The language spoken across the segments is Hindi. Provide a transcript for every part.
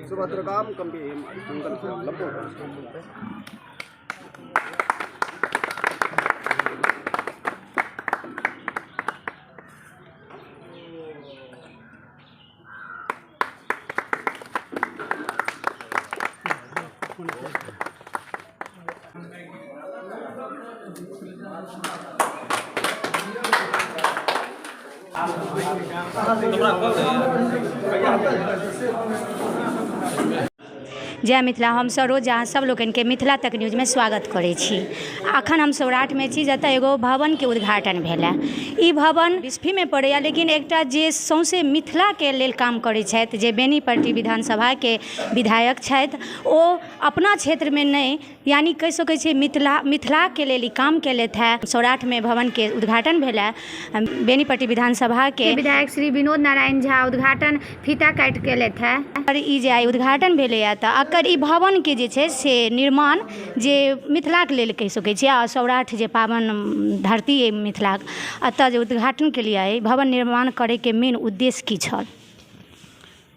सुभद्रकाम कंपी जय मिथिला। हम सरोज अहाँ सब लोगन के मिथिला तक न्यूज में स्वागत करै छी। अखन हम सौराठ में छी जतऽ एगो भवन के उद्घाटन भेलै। ई भवन बिस्फी में पड़ैया, लेकिन एकटा जे सौंसे मिथिला के लेल काम करै छथि, जे बेनीपट्टी विधानसभा के विधायक छथि, ओ अपना क्षेत्र में नहीं, यानी कहि सकै छी मिथिला के लेल ई काम केलथि है। सौराठ में भवन के उद्घाटन भेलै। बेनीपट्टी विधानसभा के विधायक श्री विनोद नारायण झा उद्घाटन फीता काटि केलथि है। और ई जे आइ उद्घाटन भेलैया तऽ एकर ई भवन के जे छै से निर्माण जे मिथिला के लेल कहि सकै छी, आ सौराठ जे पावन धरती है मिथिला, एतऽ जे उद्घाटन के लिए भवन निर्माण करे के मेन उद्देश्य की छल?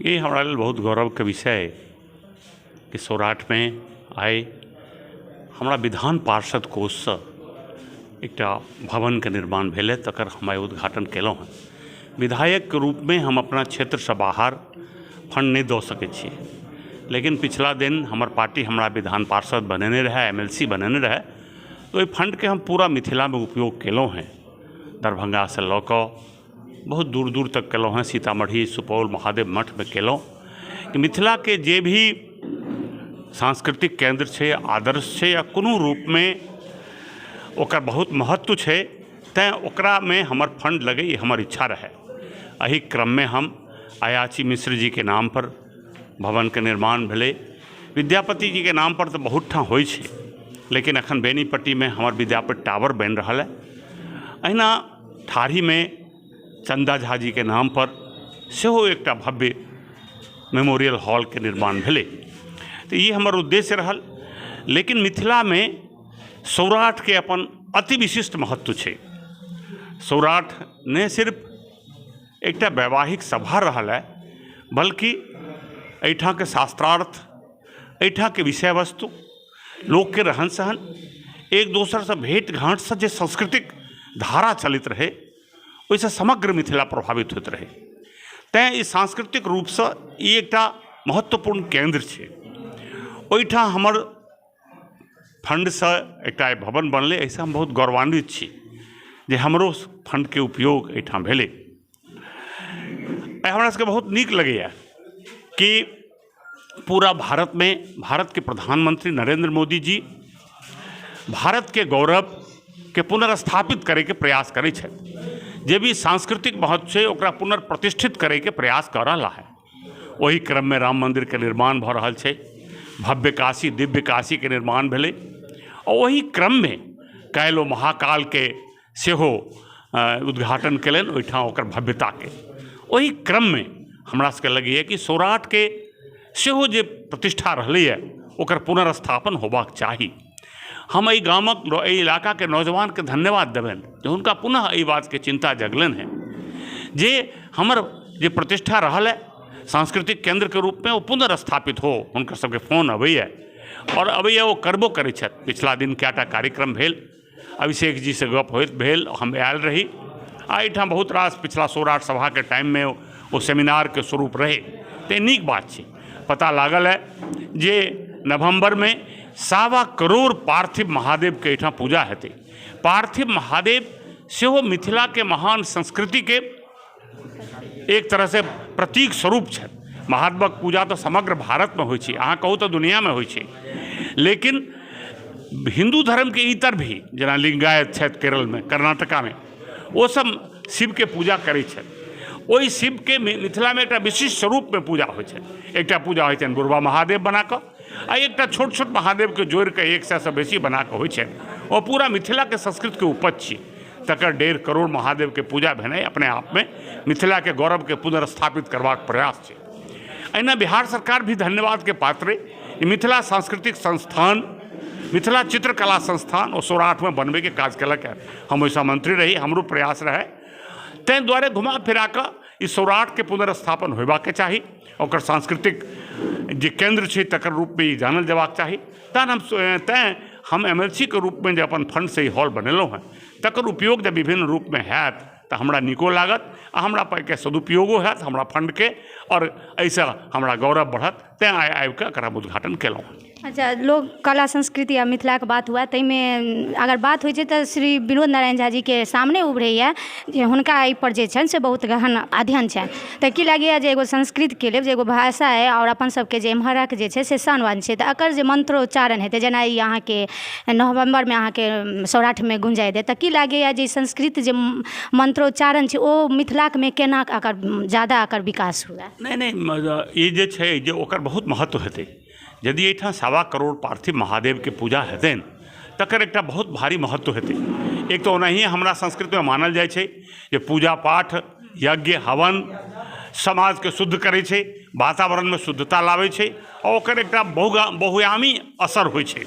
ये हमारा लिए बहुत गौरव के विषय है कि सौराठ में आए हमारा विधान पार्षद कोष से एक भवन के निर्माण भेले, तकर हम उद्घाटन केलहुँ हैं। विधायक के रूप में हम अपना क्षेत्र से बाहर फंड नहीं दे सके छी, लेकिन पिछला दिन हमार पार्टी हमारा विधान पार्षद बनेने रहे, एमएलसी बनेने रहे, तो ये फंड के हम पूरा मिथिला में उपयोग केलहुँ हैं। दरभंगा से लऽ कऽ बहुत दूर दूर तक केलहुँ हैं, सीतामढ़ी, सुपौल, महादेव मठ में केलहुँ कि मिथिला के जे भी सांस्कृतिक केंद्र है, आदर्श है, या कोनो रूप में ओकर बहुत महत्व है, तैं ओकरा में हमर फंड लगे, ये हमर इच्छा रहे। एही क्रम में हम अयाची मिश्र जी के नाम पर भवन के निर्माण भेले। विद्यापति जी के नाम पर तो बहुत ठाम होइ छै, लेकिन अखन बेनीपट्टी में हमर विद्यापति टावर बन रहा है। अहिना ठारी में चंदा झा जी के नाम पर सेहो एकटा भव्य मेमोरियल हॉल के निर्माण भेले। तो ये हमर उद्देश्य रहल। लेकिन मिथिला में सौराठ के अपन अति विशिष्ट महत्व छै। सौराठ ने सिर्फ एकटा वैवाहिक सभा रहल है, बल्कि एहिठाम के शास्त्रार्थ, एहिठाम के विषय वस्तु, लोग के रहन सहन, एक दोसर से भेंट घाट से जे सांस्कृतिक धारा चलित रहे, ओहिसँ समग्र मिथिला प्रभावित होइत रहे। तैं ई सांस्कृतिक रूप से ई एकटा महत्वपूर्ण केंद्र छै। ओहिठाम हमर फंड से एकटा भवन बनले, एहिसँ हम बहुत गौरवान्वित छी जे हमरो फंड के उपयोग एहिठाम भेले। हमरा सबके बहुत नीक लगैया कि पूरा भारत में भारत के प्रधानमंत्री नरेंद्र मोदी जी भारत के गौरव के पुनर्स्थापित करे के प्रयास करे छथि। जे भी सांस्कृतिक महत्व है ओकरा पुनर्प्रतिष्ठित करे के प्रयास कर रहा है। वही क्रम में राम मंदिर के निर्माण भ रहल छै, भव्य काशी, दिव्य काशी के निर्माण भेले। और वही क्रम में काल्हि महाकाल के सेहो उद्घाटन कयलनि, ओहिठाम ओकर भव्यता के। वही क्रम में हमरा सबके लगैए कि सौराठ के सेहो जे प्रतिष्ठा रहलै है ओकर पुनर्स्थापन होबाक चाही। हम एहि गामक, एहि इलाका के नौजवान के धन्यवाद देबनि जे हुनका पुनः एहि बात के चिंता जगलनि है जे हमर जे प्रतिष्ठा रहल है सांस्कृतिक केंद्र के रूप में वो पुनर्स्थापित हो। हुनकर सबके फोन अबैया और अबैया वो करबो करै छथि। पिछला दिन कएटा कार्यक्रम भेल, अभिषेक जी से गप होइत भेल, हम आयल रही। एहिठाम बहुत रास पिछला सौराठ सभा के टाइम में वो सेमिनार के स्वरूप रहे। तो नीक बात छै। पता लागल है जे नवंबर में 1.25 करोड़ पार्थिव महादेव के एहिठाम पूजा हेतै। पार्थिव महादेव सेहो मिथिला के महान संस्कृति के एक तरह से प्रतीक स्वरूप छै। महादेवक पूजा तो समग्र भारत में होइ छै, अहाँ कहू तो दुनिया में होइ छै। लेकिन हिंदू धर्म के इतर भी, जेना लिंगायत छथि केरल में, कर्नाटका में, वो सब शिव के पूजा करै छथि। ओहि शिव के मिथिला में एक विशिष्ट स्वरूप में पूजा होइ छै। एक पूजा होइ छनि बुढ़वा महादेव बना कऽ, आ एक छोट छोट महादेव के जोड़ के 100 से बेसी बना कऽ होइ छनि। ओ पूरा मिथिला के संस्कृति के उपज छी। तकर 1.5 करोड़ महादेव के पूजा भेनाइ अपने आप में मिथिला के गौरव के पुनर्स्थापित करबाक प्रयास छै। एहिना बिहार सरकार भी धन्यवाद के पात्र है। मिथिला सांस्कृतिक संस्थान मिथिला चित्रकला संस्थान और सौराठ में बनबे के काज कलक है। हम वैसा मंत्री रही, हमरो प्रयास रहे, तैं द्वारे घुमा फिरा कऽ ई सौराठ के पुनर्स्थापन होयबाके चाही, और सांस्कृतिक जे केंद्र छै तकर रूप में ई जानल जेबाक चाही। तैं हम MLC के रूप में जे अपन फंड से हॉल बनेलहुँ हैं, तकर उपयोग जब विभिन्न रूप में हैत तो हमरा नीको लागत, आ हमरा पाइके सदुपयोगो हैत हमरा फंड के, और ऐसा हमरा गौरव बढ़त। तैं आबि कऽ एकर हम उद्घाटन केलहुँ। अच्छा, लोक कला संस्कृति आ मिथिला के बात हुआ, तैमे अगर बात होइ छै तऽ श्री विनोद नारायण झा जी के सामने उभरैया जे हुनका एहि पर जे छनि से बहुत गहन अध्ययन छनि। तऽ की लागैया जे एगो संस्कृत के लेल जे एगो भाषा है और अपन सबके जे एम्हरक जे छै से शानवान छै, तऽ एकर जे मंत्रोच्चारण हेतै, जेना ई अहाँके नवंबर में अहाँके सौराठ में गुंजाइ दे, तऽ की लागैया जे संस्कृत जे मंत्रोच्चारण छै ओ मिथिला में केना एकर ज्यादा एकर विकास हुए? नहीं, ई जे छै जे ओकर बहुत महत्व हेतै। यदि एहिठाम 1.25 करोड़ पार्थिव महादेव के पूजा हेतनि तकर एकटा बहुत भारी महत्व हेतै। एक तो ओनाहिए हमरा संस्कृति में मानल जाइ छै जे पूजा पाठ, यज्ञ, हवन समाज के शुद्ध करै छै, वातावरण में शुद्धता लाबै छै, और ओकर एकटा बहुआयामी असर होइ छै।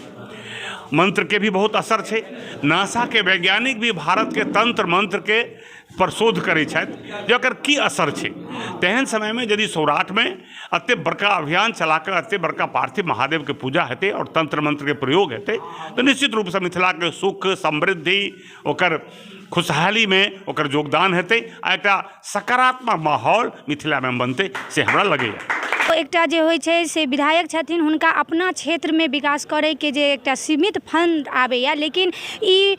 मंत्र के भी बहुत असर छै। नासा के वैज्ञानिक भी भारत के तंत्र मंत्र के पर शोध करै छथि जे ओकर की असर छै। तेहन समय में यदि सौराठ में एते बड़का अभियान चला कर एते बड़का पार्थिव महादेव के पूजा हेतै और तंत्र मंत्र के प्रयोग हेतै, तो निश्चित रूप से मिथिला के सुख समृद्धि, ओकर खुशहाली में ओकर योगदान हेतै, आ एकटा सकारात्मक माहौल मिथिला में बनतै से हमरा लगैया। एकटा जे होइ छै से विधायक छथिन, हुनका अपना क्षेत्र में विकास करे के जे एकटा सीमित फंड आबैया, लेकिन ई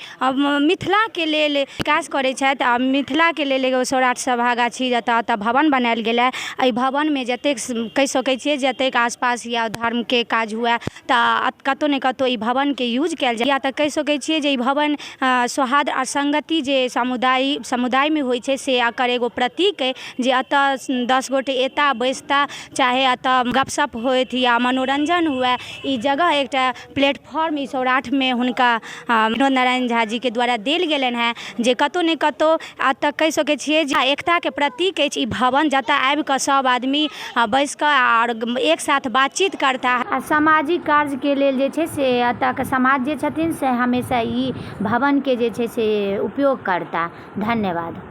मिथिला के लेल विकास करै छथि। आ मिथिला के लेल एगो सौराठ सभागाछी जतऽ भवन बनायल गेलै, एहि भवन में जतेक कहि सकै छियै जतेक आसपास या धर्म के काज हुए तऽ कतौ ने कतौ ई भवन के यूज कयल जाय, या तऽ कहि सकै छियै जे ई भवन सौहार्द आ संगति जे समुदाय में होइ छै से एकर एगो प्रतीक है, जे एतऽ 10 गोटे एता बैसता, चाहे एतऽ गपशप होइत या मनोरंजन हुए, ई जगह एकटा प्लेटफॉर्म ई सौराठ में हुनका विनोद नारायण झा जी के द्वारा देल गेलनि हैं, जे कतौ ने कतौ एतऽ कहि सकै छियै जे एकता के प्रतीक अछि ई भवन, जतऽ आबि कऽ सब आदमी बैस कऽ और एक साथ बातचीत करता। सामाजिक कार्य के लेल जे छै से एतऽ के समाज जे छथिन से हमेशा ई भवन के जे छै से उपयोग करता। धन्यवाद।